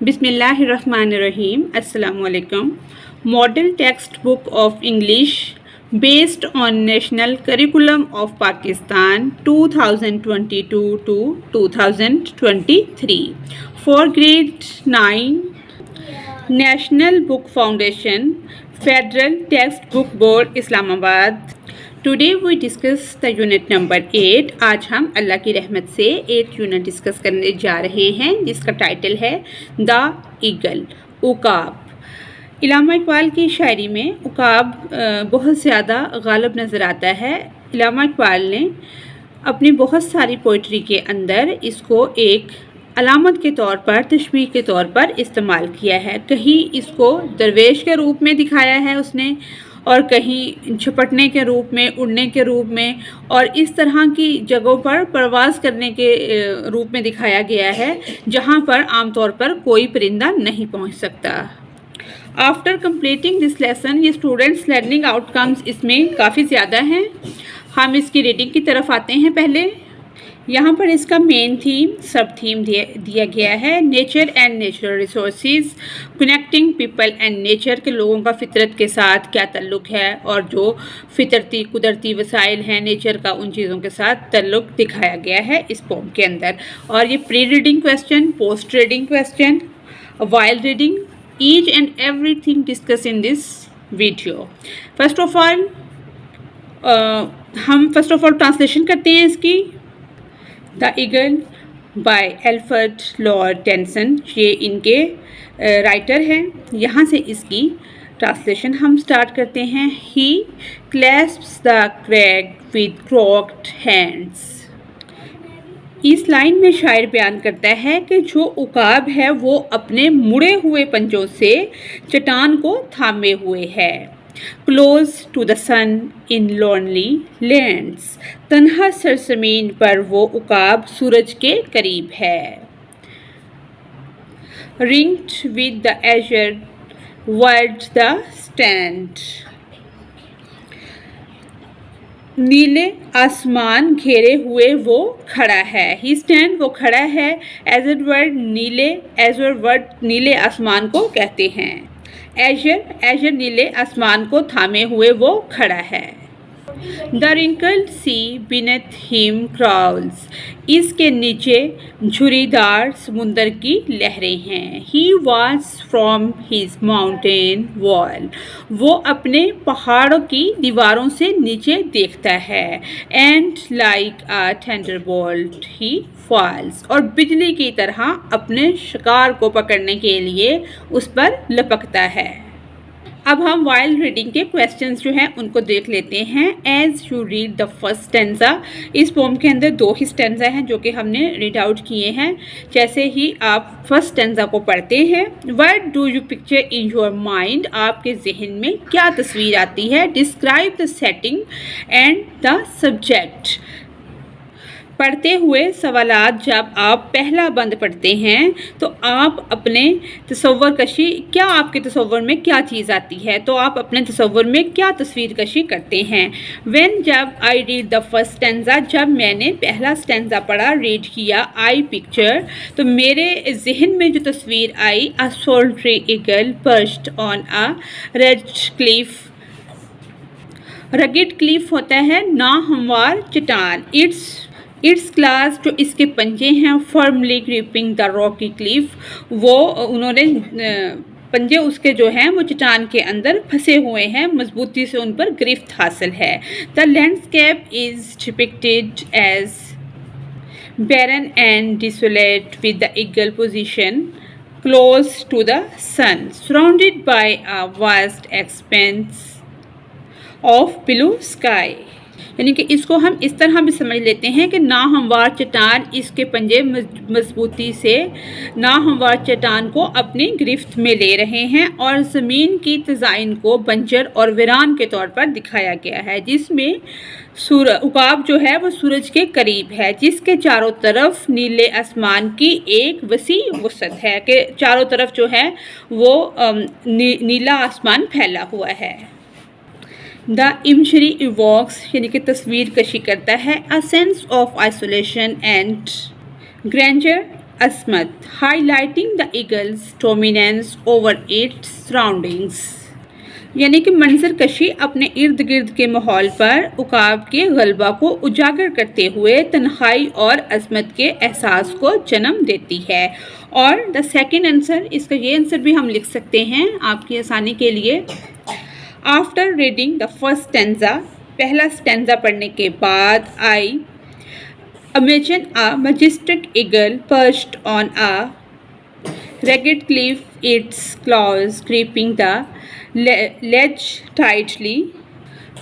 बिस्मिल्लाहिर्रहमानिर्रहीम। अस्सलामुअलैकुम। Model text book of English based on National Curriculum of Pakistan 2022 to 2023 for grade 9 National Book Foundation Federal Textbook Board Islamabad। Today we discuss the unit number 8। आज हम अल्लाह की रहमत से एक unit discuss करने जा रहे हैं जिसका टाइटल है द ईगल, उकाब। इलामा इकबाल की शायरी में उकाब बहुत ज़्यादा गालिब नज़र आता है। इलामा इकबाल ने अपनी बहुत सारी पोइट्री के अंदर इसको एक अलामत के तौर पर, तशबीह के तौर पर इस्तेमाल किया है। कहीं इसको दरवेश के रूप में दिखाया है उसने, और कहीं झपटने के रूप में, उड़ने के रूप में, और इस तरह की जगहों पर परवाज़ करने के रूप में दिखाया गया है जहाँ पर आमतौर पर कोई परिंदा नहीं पहुँच सकता। आफ्टर कंप्लीटिंग दिस लेसन, ये स्टूडेंट्स लर्निंग आउटकम्स इसमें काफ़ी ज़्यादा हैं। हम इसकी रीडिंग की तरफ आते हैं। पहले यहाँ पर इसका मेन थीम, सब थीम दिया गया है। Nature and natural resources, connecting people and nature, के लोगों का फितरत के साथ क्या ताल्लुक़ है, और जो फितरती कुदरती वसाइल हैं नेचर का, उन चीज़ों के साथ ताल्लुक़ दिखाया गया है इस पोम के अंदर। और ये pre reading question, post reading question, while reading, each and everything discuss in this video. First of all translation करते हैं इसकी। The eagle bye Alfred Lord Tennyson, ये इनके राइटर हैं। यहाँ से इसकी ट्रांसलेशन हम स्टार्ट करते हैं। ही क्लैस्प्स द क्रैग विद क्रॉक्ड हैंड्स। इस लाइन में शायर बयान करता है कि जो उकाब है वो अपने मुड़े हुए पंजों से चट्टान को थामे हुए है। Close to the sun in lonely lands, तन्हा सरजमीन पर वो उकाब सूरज के करीब है। Ringed with the azure world the stand, नीले आसमान घेरे हुए वो खड़ा है। ही स्टैंड, वो खड़ा है। एजर वर्ड नीले, एजर वर्ड नीले आसमान को कहते हैं। एजर नीले आसमान को थामे हुए वो खड़ा है। The wrinkled sea beneath him crawls, इसके नीचे झुरीदार समुंदर की लहरें हैं। He watch from his mountain wall, वो अपने पहाड़ों की दीवारों से नीचे देखता है। And like a thunderbolt he falls, और बिजली की तरह अपने शिकार को पकड़ने के लिए उस पर लपकता है। अब हम वाइल रीडिंग के क्वेश्चंस जो हैं उनको देख लेते हैं। As you read the first stanza, इस पोम के अंदर 2 ही स्टैंजा हैं जो कि हमने रीड आउट किए हैं। जैसे ही आप फर्स्ट स्टैंजा को पढ़ते हैं, what do you picture in your mind, आपके जहन में क्या तस्वीर आती है। Describe the setting and the subject, पढ़ते हुए सवालात जब आप पहला बंद पढ़ते हैं तो आप अपने तसव्वुर कशी, क्या आपके तसव्वुर में क्या चीज़ आती है, तो आप अपने तसव्वुर में क्या तस्वीर कशी करते हैं। व्हेन, जब आई रीड द फर्स्ट स्टैंजा, जब मैंने पहला स्टैंजा पढ़ा, रीड किया, आई पिक्चर, तो मेरे जहन में जो तस्वीर आई, a sultry eagle perched on a red cliff. Rugged cliff होता है नाहमवार चट्टान। इट्स क्लास, जो इसके पंजे हैं, firmly gripping the Rocky Cliff, वो उन्होंने पंजे उसके जो हैं वो चट्टान के अंदर फंसे हुए हैं, मजबूती से उन पर गिरफ्त हासिल है। The landscape is depicted as barren and desolate with the eagle position close to the sun, surrounded by a vast expanse of blue sky। यानी कि इसको हम इस तरह भी समझ लेते हैं कि नाहमवार चट्टान इसके पंजे मजबूती से नाहमवार चट्टान को अपनी गिरफ्त में ले रहे हैं, और ज़मीन की तज़ाइन को बंजर और वीरान के तौर पर दिखाया गया है, जिसमें उकाब जो है वो सूरज के करीब है, जिसके चारों तरफ नीले आसमान की एक वसी वसत है, कि चारों तरफ जो है वो नीला आसमान फैला हुआ है। द इमशरी इवॉक्स, यानी कि तस्वीर कशी करता है, a sense of isolation and grandeur असमत, highlighting the eagle's dominance over its surroundings। यानी कि मंजर कशी अपने इर्द गिर्द के माहौल पर उकाब के गलबा को उजागर करते हुए तन्हाई और अजमत के एहसास को जन्म देती है। और द सेकंड आंसर, इसका ये आंसर भी हम लिख सकते हैं आपकी आसानी के लिए। After reading the first stanza, पहला स्टैंजा पढ़ने के बाद, I imagine a majestic eagle perched on a ragged cliff, its claws gripping the ledge tightly.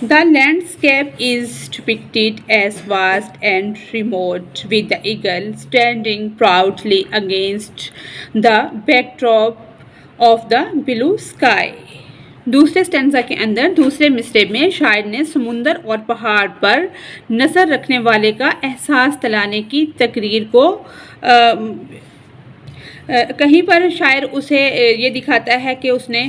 The landscape is depicted as vast and remote, with the eagle standing proudly against the backdrop of the blue sky. दूसरे stanza के अंदर दूसरे मिसरे में शायर ने समुंदर और पहाड़ पर नज़र रखने वाले का एहसास दिलाने की तकरीर को कहीं पर शायर उसे ये दिखाता है कि उसने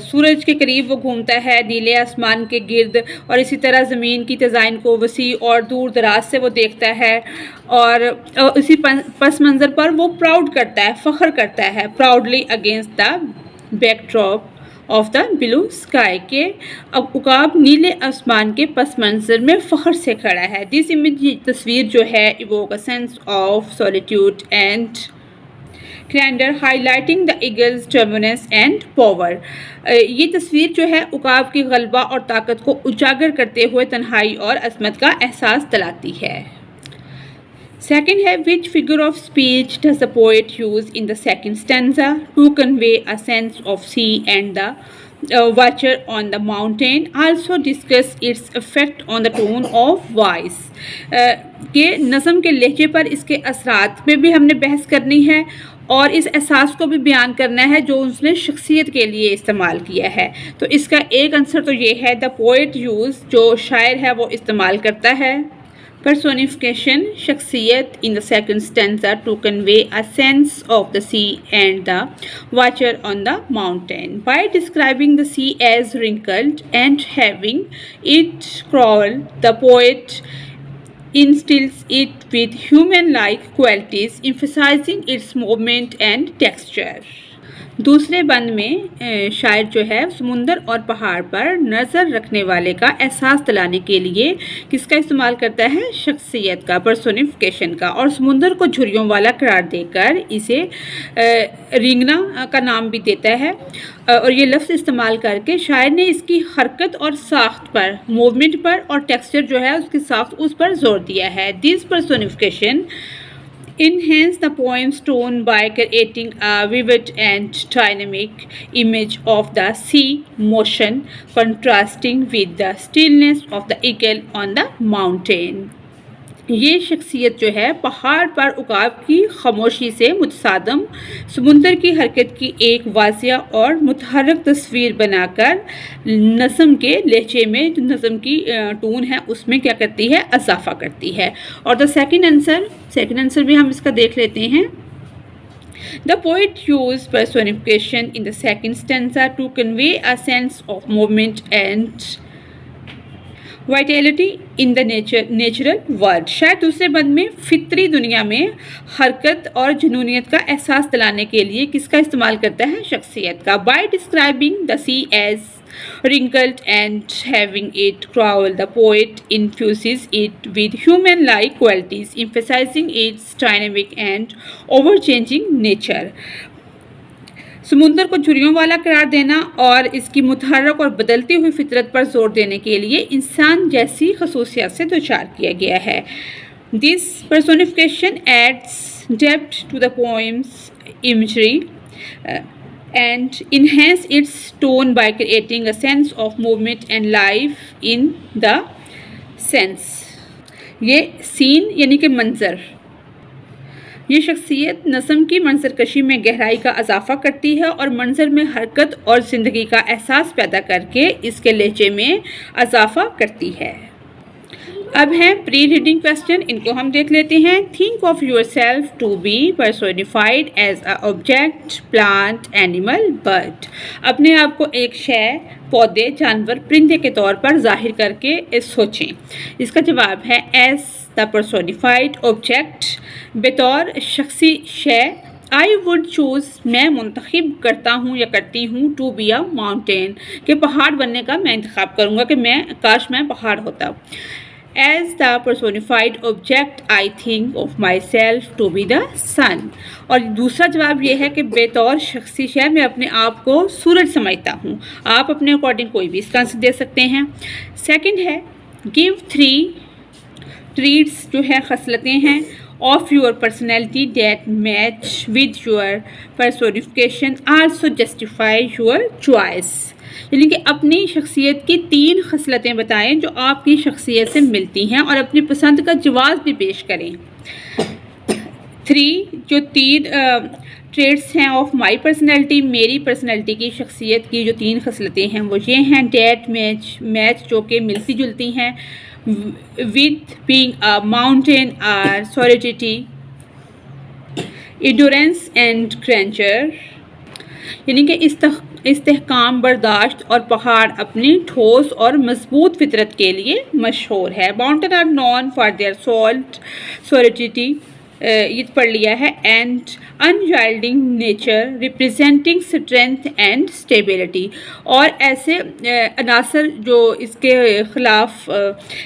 सूरज के करीब वो घूमता है नीले आसमान के गिर्द, और इसी तरह ज़मीन की तज़ाइन को वसी और दूर दराज से वो देखता है, और इसी पस मंज़र पर वो प्राउड करता है, फ़ख्र करता है, proudly against the backdrop of the blue sky, के उकाब नीले आसमान के पस मंज़र में फ़ख्र से खड़ा है। दिस इमेज, ये तस्वीर जो है, evoke a sense of solitude and grandeur, highlighting the eagle's dominance and power. ये तस्वीर जो है उकाब की गलबा और ताकत को उजागर करते हुए तन्हाई और अजमत का एहसास दिलाती है। सेकेंड है, which figure of speech does the poet use in the second stanza to convey a sense of sea and the watcher on the mountain, also discuss its effect on the tone of voice। के नज़म के लहजे पर इसके असरात पे भी हमने बहस करनी है और इस एहसास को भी बयान करना है जो उसने शख्सियत के लिए इस्तेमाल किया है। तो इसका एक आंसर तो ये है, द पोएट यूज़, जो शायर है वो इस्तेमाल करता है personification, शख्सियत, in the second stanza to convey a sense of the sea and the watcher on the mountain by describing the sea as wrinkled and having it crawl. The poet instills it with human-like qualities, emphasizing its movement and texture। दूसरे बंद में शायर जो है समुंदर और पहाड़ पर नज़र रखने वाले का एहसास दिलाने के लिए किसका इस्तेमाल करता है, शख्सियत का, पर्सोनिफिकेशन का, और समुंदर को झुर्रियों वाला करार देकर इसे रिंगना का नाम भी देता है। और ये लफ्ज़ इस्तेमाल करके शायर ने इसकी हरकत और साख्त पर, मूवमेंट पर और टेक्सचर जो है उसकी साख्त, उस पर जोर दिया है। This personification enhance the poem's tone by creating a vivid and dynamic image of the sea motion, contrasting with the stillness of the eagle on the mountain। ये शख्सियत जो है पहाड़ पर उकाब की खामोशी से मुतसादम समुंदर की हरकत की एक वाज़िया और मुतहरक तस्वीर बनाकर नज़म के लहजे में, जो नज़म की टून है उसमें क्या करती है, इजाफा करती है। और द सेकंड आंसर भी हम इसका देख लेते हैं। The poet used personification in the second stanza to convey a sense of movement and vitality in the natural world. शायद दूसरे बंद में फितरी दुनिया में हरकत और जुनूनियत का एहसास दिलाने के लिए किसका इस्तेमाल करता है, शख्सियत का। By describing the sea as wrinkled and having it crawl, the poet infuses it with human-like qualities, emphasizing its dynamic and ever-changing nature। समुंदर को झुर्रियों वाला करार देना और इसकी मुतहरक और बदलती हुई फितरत पर जोर देने के लिए इंसान जैसी खसूसियात से दुचार किया गया है। This personification adds depth to the poem's imagery and enhance its tone by creating a sense of movement and life in the sense। ये सीन यानी कि मंजर, ये शख्सियत नज़म की मंजरकशी में गहराई का इजाफा करती है और मंजर में हरकत और ज़िंदगी का एहसास पैदा करके इसके लहजे में इजाफा करती है। अब है प्री रीडिंग क्वेश्चन, इनको हम देख लेते हैं। Think of yourself to be personified as a object, plant, animal, bird. अपने आप को एक शय, पौधे, जानवर, परिंदे के तौर पर जाहिर करके सोचें। इसका जवाब है एज द पर्सोनिफाइड ऑब्जेक्ट, बतौर शख्सी शय। आई वुड चूज़, मैं मुंतखब करता हूँ या करती हूँ, टू बी अ माउंटेन, कि पहाड़ बनने का मैं इंतखाब करूँगा कि काश मैं पहाड़ होता। As the personified object, I think of myself to be the sun. और दूसरा जवाब ये है कि बेतौर शख्सी शय मैं अपने आप को सूरज समझता हूँ। आप अपने अकॉर्डिंग कोई भी इसका आंसर दे सकते हैं। सेकंड है गिव 3 ट्रीट्स, जो है खसलतें हैं, of your personality that match with your personification, also justify your choice. यानी कि अपनी शख्सियत की 3 खसलतें बताएं जो आपकी शख्सियत से मिलती हैं और अपनी पसंद का जवाब भी पेश करें। 3 जो 3 ट्रेड्स हैं ऑफ माई पर्सनैलिटी, मेरी पर्सनैलिटी की, शख्सियत की जो 3 खसलतें हैं वो ये हैं। डैट मैच जो कि मिलती जुलती हैं, with being a mountain or solidity, endurance and grandeur, यानी कि इस्तेहकाम, बर्दाश्त, और पहाड़ अपनी ठोस और मजबूत फितरत के लिए मशहूर है। Mountain are known for their solidity, ये पढ़ लिया है, and unyielding nature representing strength and stability, और ऐसे अनासर जो इसके ख़िलाफ़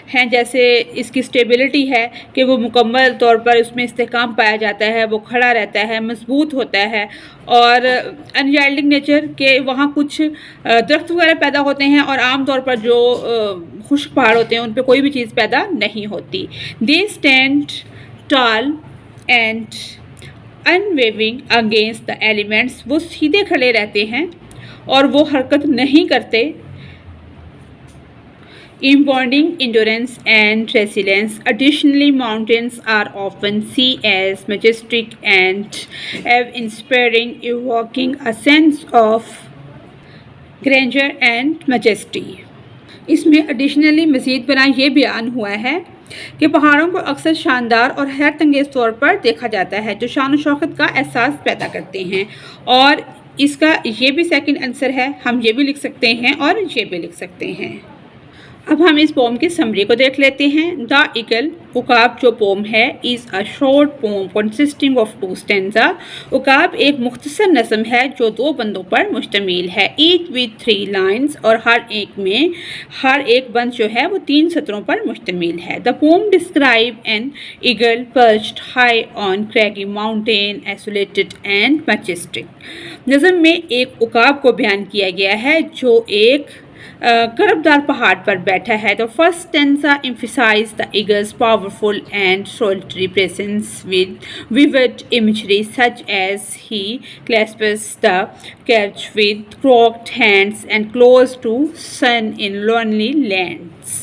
हैं, जैसे इसकी स्टेबिलिटी है कि वो मुकम्मल तौर पर उसमें इस्तेहकाम पाया जाता है, वो खड़ा रहता है, मजबूत होता है, और अनयाल्डिंग नेचर के वहाँ कुछ दरख्त वगैरह पैदा होते हैं और आम तौर पर जो खुश्क पहाड़ होते हैं उन पर कोई भी चीज़ पैदा नहीं होती। They stand tall and unwavering against the elements, वो सीधे खड़े रहते हैं और वो हरकत नहीं करते। embodying endurance and resilience. Additionally, mountains are often seen as majestic and inspiring, evoking a sense of grandeur and majesty. इसमें एडिशनली मज़ीद बना ये बयान हुआ है कि पहाड़ों को अक्सर शानदार और हैरत अंगेज़ तौर पर देखा जाता है, जो शान व शौकत का एहसास पैदा करते हैं। और इसका ये भी सेकंड आंसर है, हम ये भी लिख सकते हैं और ये भी लिख सकते हैं। अब हम इस पोम की समरी को देख लेते हैं। द ईगल, उकाब जो पोम है, is a short poem consisting of 2 stanza. उकाब एक मुख्तसर नज़म है जो 2 बंदों पर मुश्तमिल है, ईच विद 3 लाइन्स, और हर एक बंद जो है वो 3 सत्रों पर मुश्तमिल है। The poem describe an eagle perched high on craggy mountain, isolated and majestic. नज़म में एक उकाब को बयान किया गया है जो एक करबदार पहाड़ पर बैठा है। The first stanza emphasize the eagle's powerful and solitary presence with vivid imagery such as he clasps the couch with crooked hands and close to sun in lonely lands.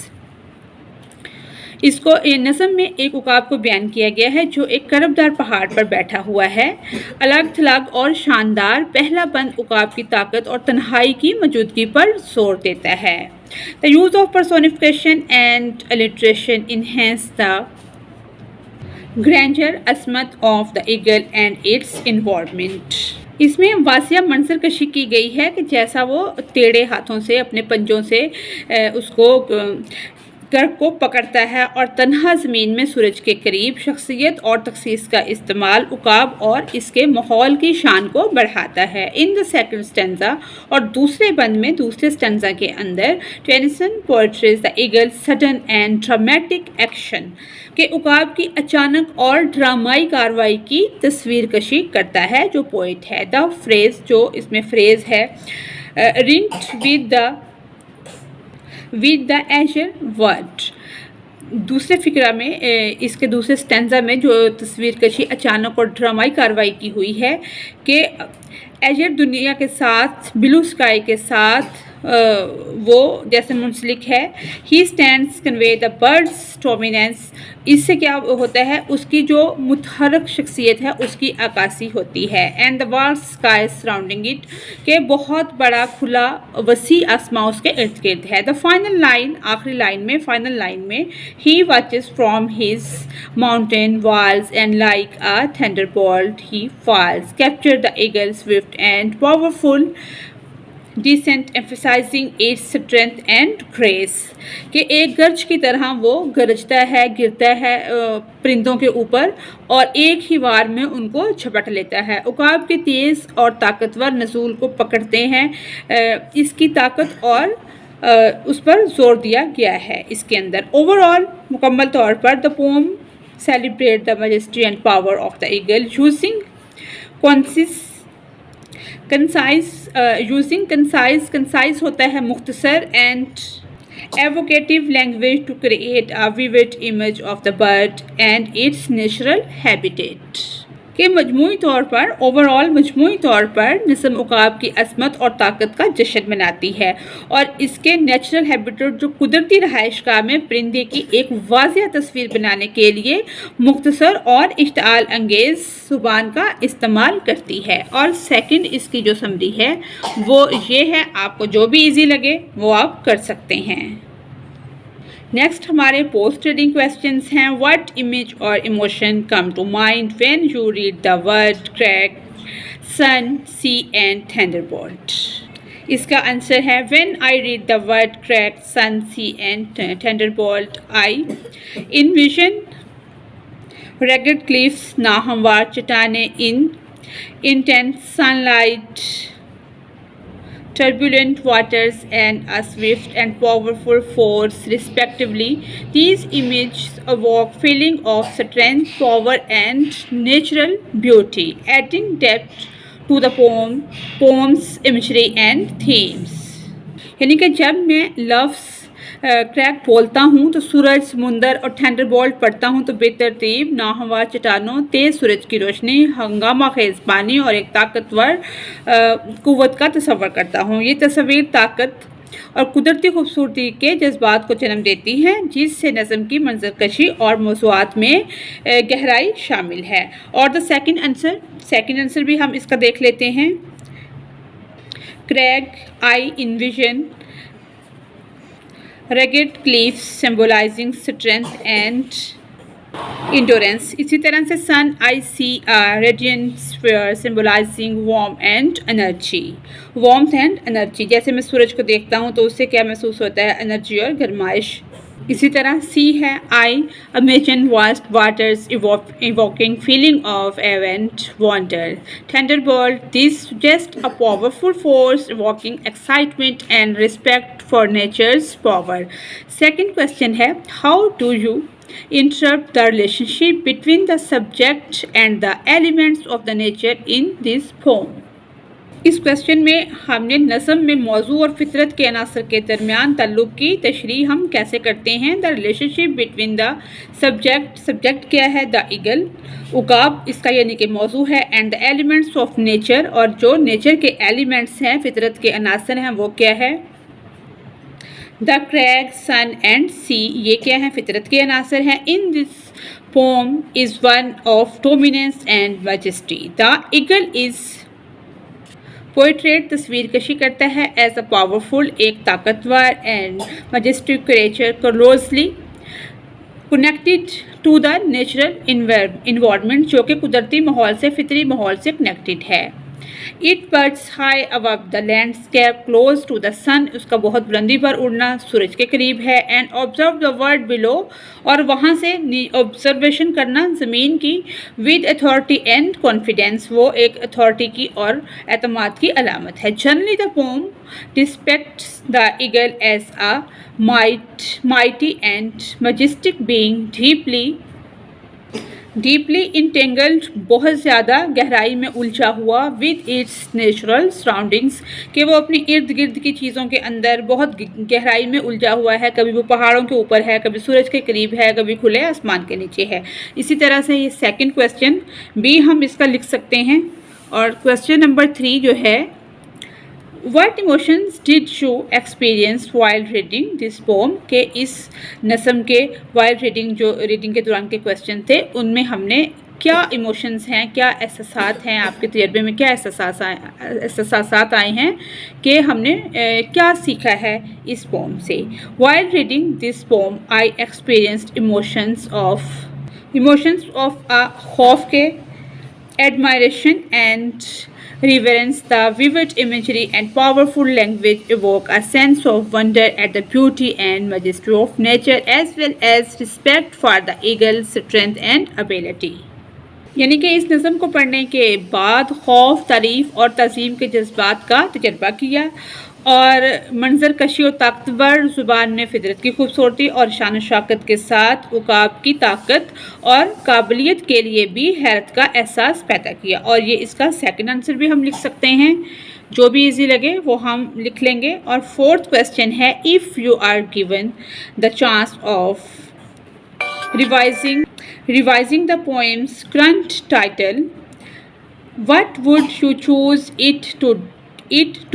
इसको नज़म में एक उकाब को बयान किया गया है जो एक करबदार पहाड़ पर बैठा हुआ है। अलग थलग और शानदार पहला बंद उकाब की ताकत और तन्हाई की मौजूदगी पर जोर देता है। The use of personification and alliteration enhance the grander असमत of the eagle and its involvement. इसमें वासिया मंजर कशी की गई है कि जैसा वो टेढ़े हाथों से अपने पंजों से उसको गर्क को पकड़ता है और तन्हा ज़मीन में सूरज के करीब शख्सियत और तखसीस का इस्तेमाल उकाब और इसके माहौल की शान को बढ़ाता है। इन द सेकंड स्टेंजा, और दूसरे बंद में दूसरे स्टेंजा के अंदर, Tennyson portrays the eagle sudden and dramatic action, के उकाब की अचानक और ड्रामाई कार्रवाई की तस्वीर कशी करता है जो पोइट है। द फ्रेज, जो इसमें फ्रेज है, रिंक्ड विद द एजर वर्ड। दूसरे फिक्रा में इसके दूसरे स्टेंजा में जो तस्वीर कशी अचानक और ड्रामाई कार्रवाई की हुई है कि एजर दुनिया के साथ, ब्लू स्काई के साथ वो जैसे मुंसलिक है। He stands convey the birds dominance, इससे क्या होता है, उसकी जो मुतहरक शख्सियत है उसकी अक्कासी होती है। And the vast sky surrounding it, के बहुत बड़ा खुला वसी आसमां उसके इर्द गिर्द है। द फाइनल लाइन, आखिरी लाइन में, फाइनल लाइन में, he watches from his mountain walls and like a thunderbolt he falls, capture the eagle swift and powerful descent emphasising its strength and grace, कि एक गर्ज की तरह वो गरजता है, गिरता है परिंदों के ऊपर और एक ही वार में उनको झपट लेता है। उकाब के तेज़ और ताकतवर नज़ूल को पकड़ते हैं, इसकी ताकत और उस पर जोर दिया गया है इसके अंदर। ओवरऑल मुकम्मल तौर पर the pome celebrate the majesty and power of the eagle using concise होता है मुख्तसर and evocative language to create a vivid image of the bird and its natural habitat, कि मजमूई तौर पर मजमूई तौर पर नस्म उकाब की असमत और ताकत का जश्न मनाती है और इसके नेचुरल हैबिटेट जो कुदरती रहायशगाह में परिंदे की एक वाज़िया तस्वीर बनाने के लिए मुख्तसर और इश्ताल अंगेज़ ज़ुबान का इस्तेमाल करती है। और सेकंड इसकी जो समरी है वो ये है, आपको जो भी इजी लगे वो आप कर सकते हैं। नेक्स्ट हमारे पोस्ट रीडिंग क्वेश्चंस हैं। व्हाट इमेज और emotion come to mind when you read the word crag, sun, sea and thunderbolt. इसका आंसर है when I read the word crag, sun, sea and thunderbolt I envision rugged cliffs, नाहमवार चट्टानें, in intense sunlight, turbulent waters and a swift and powerful force respectively. These images evoke feeling of strength, power and natural beauty, adding depth to the poem's imagery and themes. यानी कि जब मैं लफ्ज़ crack बोलता हूँ तो सूरज, समुंदर और थंडरबोल्ट पढ़ता हूँ तो बेतरतीब नाहमवार चट्टानों, तेज़ सूरज की रोशनी, हंगामा खेज पानी और एक ताकतवर कुव्वत का तस्वर करता हूँ। ये तस्वीर ताकत और कुदरती खूबसूरती के जज्बात को जन्म देती है जिससे नज़म की मंजरकशी और मौज़ूआत में गहराई शामिल है। और द सेकंड आंसर भी हम इसका देख लेते हैं। Crack, I इनविजन rugged cliffs symbolizing strength and endurance. इसी तरह से sun, I see a radiant sphere symbolizing warmth and energy. जैसे मैं सूरज को देखता हूँ तो उससे क्या महसूस होता है, एनर्जी और गर्माइश। इसी तरह सी है, I imagine vast waters evoking feeling of awe and wonder. Thunderbolt, this suggest a powerful force evoking excitement and respect for nature's power. Second question है, how do you interrupt the relationship between the subject and the elements of the nature in this poem. इस question में हमने नज़म में मौजू और फितरत के अनासर के दरमियान ताल्लुक़ की तशरीह हम कैसे करते हैं। The relationship between the subject क्या है, द ईगल, उकाब इसका यानी कि मौजू है, and the elements of nature, और जो नेचर के एलिमेंट्स हैं, फितरत के अनासर हैं, वो क्या है, the crag, sun and sea, ये क्या है, फितरत के अनासर हैं। In this poem is one of dominance and majesty. The eagle is portrayed तस्वीर कशी करता है एज अ पावरफुल, एक ताकतवर and majestic creature closely connected to the natural environment, जो कि कुदरती माहौल से, फितरी माहौल से कनेक्टेड है। It birds high above the landscape close to the sun, उसका बहुत बुलंदी पर उड़ना, सूरज के करीब है। And observe the world below, और वहाँ से ऑब्जर्वेशन करना ज़मीन की, विद अथॉरिटी एंड कॉन्फिडेंस, वो एक अथॉरिटी की और एतमाद की अलामत है। Generally the poem depicts the eagle as a mighty and majestic being, deeply entangled, बहुत ज़्यादा गहराई में उलझा हुआ, विद इट्स नेचुरल सराउंडिंग्स, कि वो अपनी इर्द गिर्द की चीज़ों के अंदर बहुत गहराई में उलझा हुआ है, कभी वो पहाड़ों के ऊपर है, कभी सूरज के करीब है, कभी खुले आसमान के नीचे है। इसी तरह से ये सेकंड क्वेश्चन भी हम इसका लिख सकते हैं। और क्वेश्चन नंबर 3 जो है, What emotions did you experience while reading this poem, के इस नज़म के while reading, जो रीडिंग के दौरान के क्वेश्चन थे, उनमें हमने क्या इमोशंस हैं, क्या एहसासात हैं, आपके तजर्बे में क्या एहसासात आए हैं कि हमने क्या सीखा है इस पोम से। While reading this poem, I experienced emotions of a खौफ के, admiration and reverence, the vivid imagery and powerful language evoke a sense of wonder at the beauty and majesty of nature as well as respect for the eagle's strength and ability. यानी कि इस नज़म को पढ़ने के बाद खौफ, तारीफ़ और तज़ीम के जज्बात का तजर्बा किया और मंजर कशी और ताकतवर ज़ुबान ने फितरत की खूबसूरती और शान शौकत के साथ उकाब की ताकत और काबिलियत के लिए भी हैरत का एहसास पैदा किया। और ये इसका सेकंड आंसर भी हम लिख सकते हैं, जो भी इजी लगे वो हम लिख लेंगे। और फोर्थ क्वेश्चन है, if you are given the chance of revising the poem's current title, what would you choose it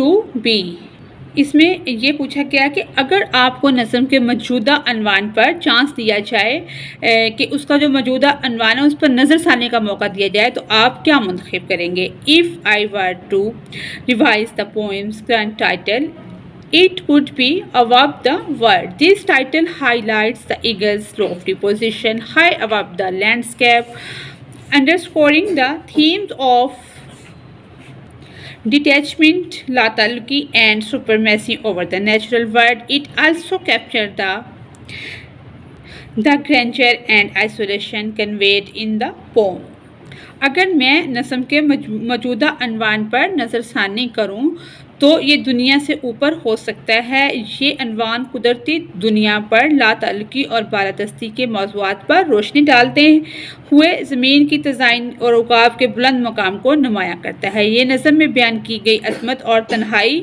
to be? इसमें ये पूछा गया कि अगर आपको नज़म के मौजूदा अनवान पर चांस दिया जाए कि उसका जो मौजूदा अनवान है उस पर नज़र साने का मौका दिया जाए तो आप क्या मुंतखब करेंगे? If I were to revise the poem's current title, it would be above the world. This title highlights the eagle's lofty position high above the landscape, underscoring the themes of detachment, latalki, and supremacy over the natural world. It also captured the grandeur and isolation conveyed in the poem. अगर मैं नज़म के मौजूदा अनवान पर नज़रसानी करूं तो ये दुनिया से ऊपर हो सकता है। ये अनवान कुदरती दुनिया पर लाताल्लुकी और बालादस्ती के मौज़ूआत पर रोशनी डालते हुए ज़मीन की तज़ाइन और उकाब के बुलंद मकाम को नुमाया करता है। ये नज़म में बयान की गई अज़मत और तन्हाई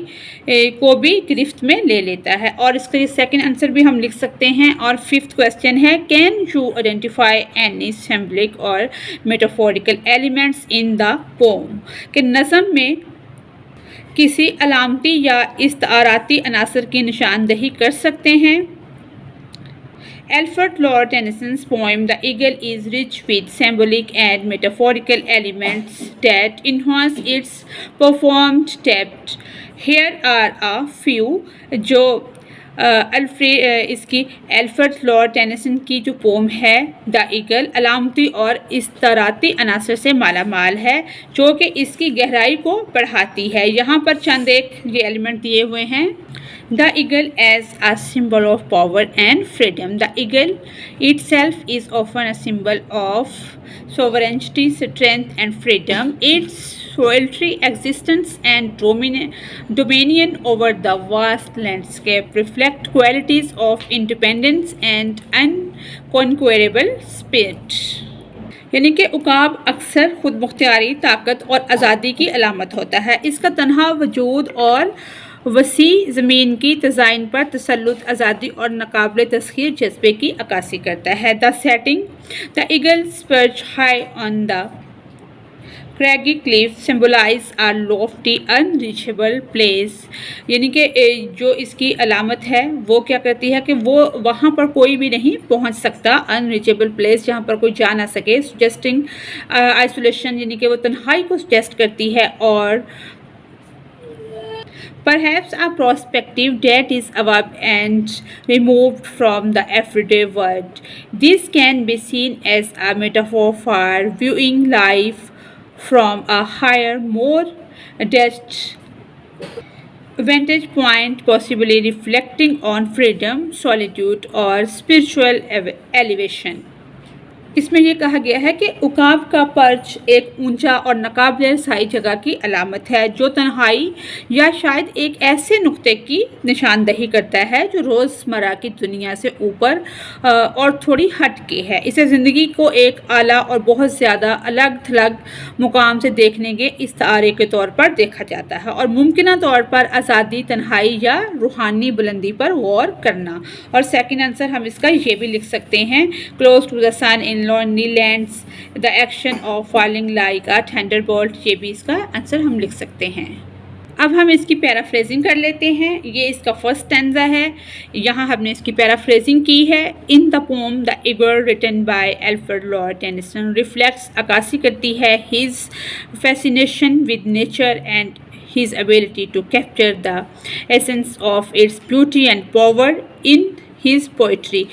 को भी गिरफ्त में ले लेता है और इसका ये सेकंड आंसर भी हम लिख सकते हैं। और फिफ्थ क्वेश्चन है, can you identify any symbolic or metaphorical elements in the poem? कि नज़म में किसी अलामती या इस्ताराती अनासर की निशानदही कर सकते हैं। Alfred Lord Tennyson's poem The Eagle is rich with symbolic and metaphorical elements that enhance its performed depth. Here are a few जो इसकी एल्फ्रेड लॉर्ड टेनिसन की जो पोम है द ईगल अलामती और इस्ताराती अनासर से माला माल है जो कि इसकी गहराई को बढ़ाती है। यहाँ पर चंद एक ये एलिमेंट दिए हुए हैं। The eagle as a symbol of power and freedom. The eagle itself is often a symbol of sovereignty, strength and freedom. Its solitary existence and dominion over the vast landscape reflect qualities of independence and unconquerable spirit. यानी कि उकाब अक्सर खुद मुख्तियारी, ताकत और आज़ादी की अलामत होता है। इसका तन्हा वजूद और वसी ज़मीन की तज़ाइन पर तसल्लुत, आज़ादी और नाकाबिले तस्खीर जज्बे की अक्कासी करता है। The setting, the eagle's perch high on the craggy cliff symbolise are lofty unreachable place. यानी कि जो इसकी अलामत है वो क्या करती है कि वो वहाँ पर कोई भी नहीं पहुँच सकता, अनरीचेबल प्लेस जहाँ पर कोई जा ना सके। सुजेस्टिंग आइसोलेशन, यानी कि वो तन्हाई को सुजेस्ट करती है। और perhaps a perspective that is above and removed from the everyday world. This can be seen as a metaphor for viewing life from a higher, more detached vantage point, possibly reflecting on freedom, solitude or spiritual elevation. इसमें यह कहा गया है कि उकाब का perch एक ऊंचा और नाकाबिले रसाई जगह की अलामत है जो तन्हाई या शायद एक ऐसे नुक्ते की निशानदही करता है जो रोज़मर्रा की दुनिया से ऊपर और थोड़ी हट के है। इसे ज़िंदगी को एक आला और बहुत ज़्यादा अलग थलग मुकाम से देखने के इस्तारे के तौर पर देखा जाता है और मुमकिन तौर पर आज़ादी, तन्हाई या रूहानी बुलंदी पर गौर करना। और सेकंड आंसर हम इसका ये भी लिख सकते हैं, close to the sun in lonely lands, the action of falling like a thunderbolt। ये भी इसका आंसर हम लिख सकते हैं। अब हम इसकी पैराफ्रेजिंग कर लेते हैं। ये इसका फर्स्ट स्टैंजा है, यहाँ हमने इसकी पैराफ्रेजिंग की है। In the poem the eagle written by Alfred Lord Tennyson reflects, अक्कासी करती है his fascination with nature and his ability to capture the essence of its beauty and power in his poetry।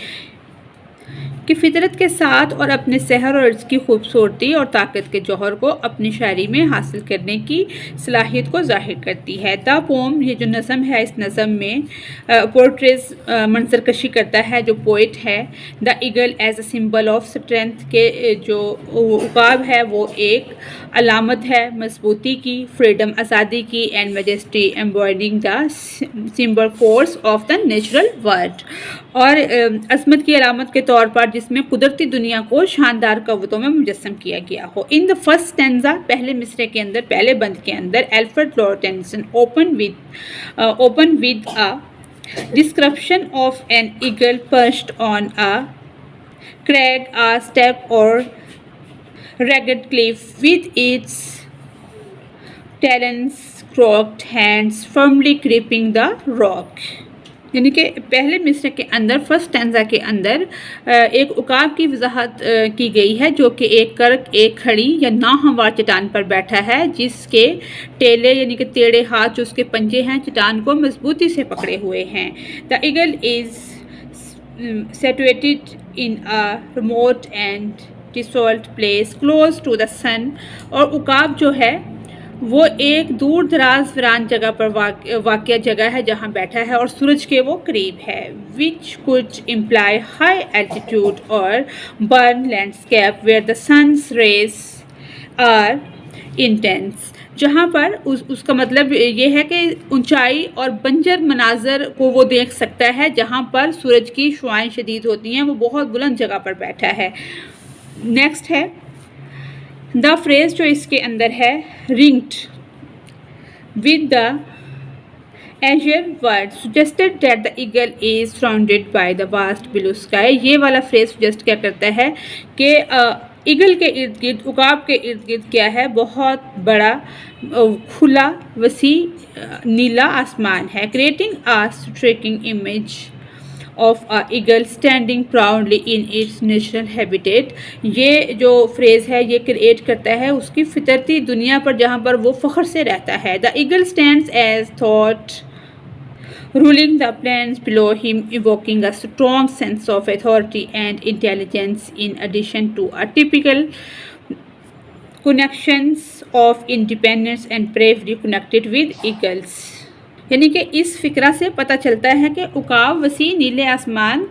कि फितरत के साथ और अपने सहर और अर्ज़ की खूबसूरती और ताकत के जौहर को अपनी शायरी में हासिल करने की सलाहियत को ज़ाहिर करती है। द पोम, ये जो नज़म है, इस नज़म में पोर्ट्रेज मंजरकशी करता है जो पोइट है। The eagle as a symbol of strength के जो उकाब है वो एक अलामत है मजबूती की, फ्रीडम आज़ादी की, and majesty embodying the symbol force of the natural world, और अजमत की अलामत के तौर पर जिसमें कुदरती दुनिया को शानदार कवतों में मुजस्सम किया गया हो। इन द फर्स्ट स्टैंजा, पहले मिसरे के अंदर, पहले बंद के अंदर, Alfred Lord Tennyson open with a description of an eagle perched on a crag, a step or ragged cliff with its talons, crooked hands firmly gripping the rock। यानी कि पहले मिसरे के अंदर, फर्स्ट स्टैंजा के अंदर एक उकाब की वजाहत की गई है जो कि एक कर्क, एक खड़ी या नाहमवार चट्टान पर बैठा है जिसके टेले यानी कि टेढ़े हाथ, जो उसके पंजे हैं, चट्टान को मजबूती से पकड़े हुए हैं। The eagle is situated in a remote and desolate place close to the sun, और उकाब जो है वो एक दूर दराज वीरान जगह पर वाक़या जगह है जहाँ बैठा है और सूरज के वो करीब है। Which could imply high altitude or barren landscape where the sun's rays are intense, जहाँ पर उसका मतलब ये है कि ऊंचाई और बंजर मनाजर को वो देख सकता है जहाँ पर सूरज की शुआएं शदीद होती हैं। वो बहुत बुलंद जगह पर बैठा है। नेक्स्ट है द फ्रेज जो इसके अंदर है, ringed with the azure world suggested that the eagle is surrounded by the vast blue sky. ये वाला फ्रेज सुजेस्ट क्या करता है कि ईगल के इर्द गिर्द, उकाब के इर्द गिर्द क्या है, बहुत बड़ा खुला वसी नीला आसमान है। Creating a striking image of a eagle standing proudly in its natural habitat. ये जो फ्रेज़ है ये क्रिएट करता है उसकी फितरती दुनिया पर जहाँ पर वो फ़ख्र से रहता है। The eagle stands as though ruling the plains below him, evoking a strong sense of authority and intelligence in addition to a typical connections of independence and bravery connected with eagles। यानी कि इस फ़िक्रा से पता चलता है कि उकाब वसी नीले आसमान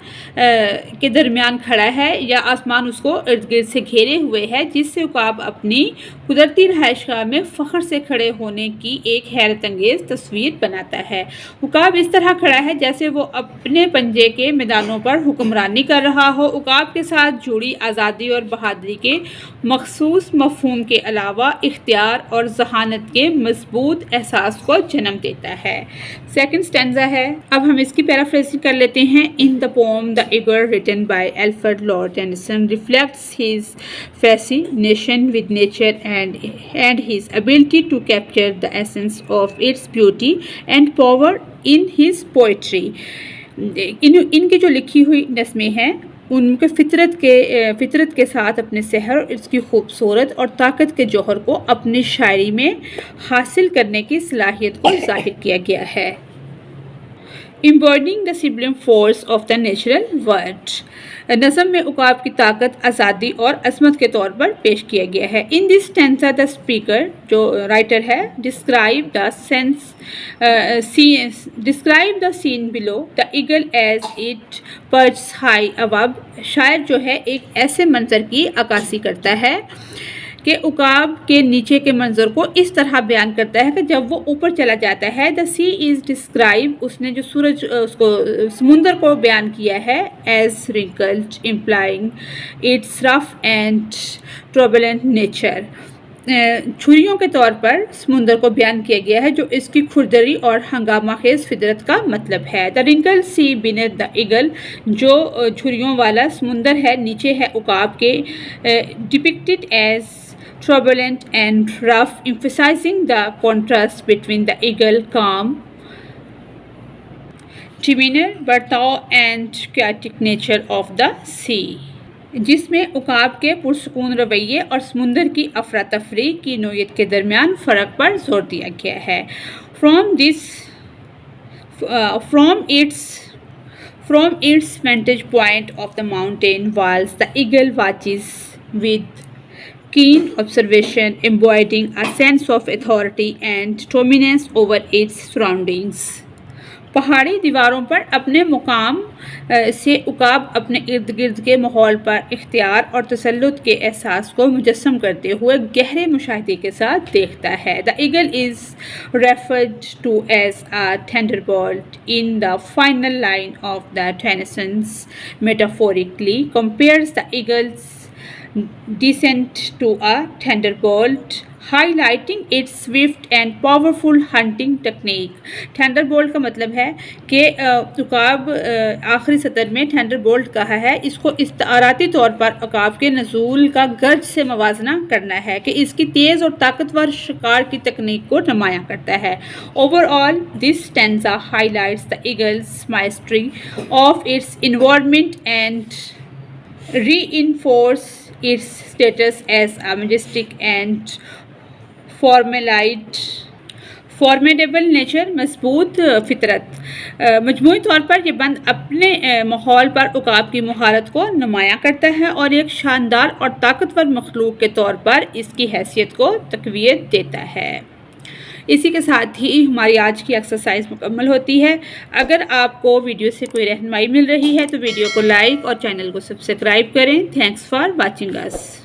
के दरमियान खड़ा है या आसमान उसको इर्द गिर्द से घेरे हुए है, जिससे उकाब अपनी कुदरती रहायशगाह में फ़ख्र से खड़े होने की एक हैरत अंगेज़ तस्वीर बनाता है। उकाब इस तरह खड़ा है जैसे वो अपने पंजे के मैदानों पर हुक्मरानी कर रहा हो। उकाब के साथ जुड़ी आज़ादी और बहादुरी के मखसूस मफ़हूम के अलावा इख्तियार और ज़हानत के मजबूत एहसास को जन्म देता है। सेकंड स्टैंजा है, अब हम इसकी पैराफ्रेजिंग कर लेते हैं। In the poem the eagle written by Alfred Lord Tennyson reflects his fascination with nature and his ability to capture the essence of its beauty and power in his poetry। इनकी जो लिखी हुई नज़में हैं उनके फितरत के साथ अपने सहर और इसकी खूबसूरत और ताकत के जौहर को अपनी शायरी में हासिल करने की सलाहियत को ज़ाहिर किया गया है। Embodying the sublime force of the natural world, नज़म में उकाब की ताकत, आज़ादी और अजमत के तौर पर पेश किया गया है। In this stanza the speaker जो राइटर है describe the scene below the eagle as it perch high above. शायर जो है एक ऐसे मंजर की अक्कासी करता है कि उकाब के नीचे के मंजर को इस तरह बयान करता है कि जब वो ऊपर चला जाता है। द सी इज़ डिस्क्राइब, उसने जो सूरज उसको समुंदर को बयान किया है, as wrinkled implying its rough and turbulent nature. छुरियों के तौर पर समुंदर को बयान किया गया है जो इसकी खुरदरी और हंगामा खेज फितरत का मतलब है। The wrinkled sea beneath the eagle, जो छुरियों वाला समुंदर है नीचे है उकाब के, depicted as turbulent and rough, emphasizing the contrast between the eagle calm demeanor but and chaotic nature of the sea, जिसमें उकाब के पुरसकून रवैये और समुंदर की अफरा तफरी की नोयत के दरमियान फ़र्क पर जोर दिया गया है। From its vantage point of the mountain walls, the eagle watches with keen observation, embodying a sense of authority and dominance over its surroundings. पहाड़ी दीवारों पर अपने मुकाम से उकाब अपने इर्द गिर्द के माहौल पर इख्तियार और तसल्लुत के एहसास को मुजस्सम करते हुए गहरे मुशाहिदे के साथ देखता है. The eagle is referred to as a thunderbolt in the final line of the Tennyson's. Metaphorically compares the eagle's descent to a thunderbolt, highlighting its swift and powerful hunting technique. Thunderbolt का मतलब है कि उकाब आखिरी सतर में Thunderbolt कहा है, इसको इस्ताराती तौर पर उकाब के नज़ूल का गर्ज से मवाजना करना है कि इसकी तेज़ और ताकतवर शिकार की तकनीक को नुमायाँ करता है. Overall this stanza highlights the eagle's mystery of its environment and reinforce its status as a majestic and formidable nature. मजबूत फितरत. मजमूई तौर पर यह बंद अपने माहौल पर उकाब की महारत को नुमायाँ करता है और एक शानदार और ताकतवर मखलूक के तौर पर इसकी हैसियत को तक़वियत देता है. इसी के साथ ही हमारी आज की एक्सरसाइज मुकम्मल होती है. अगर आपको वीडियो से कोई रहनुमाई मिल रही है तो वीडियो को लाइक और चैनल को सब्सक्राइब करें. Thanks for watching us.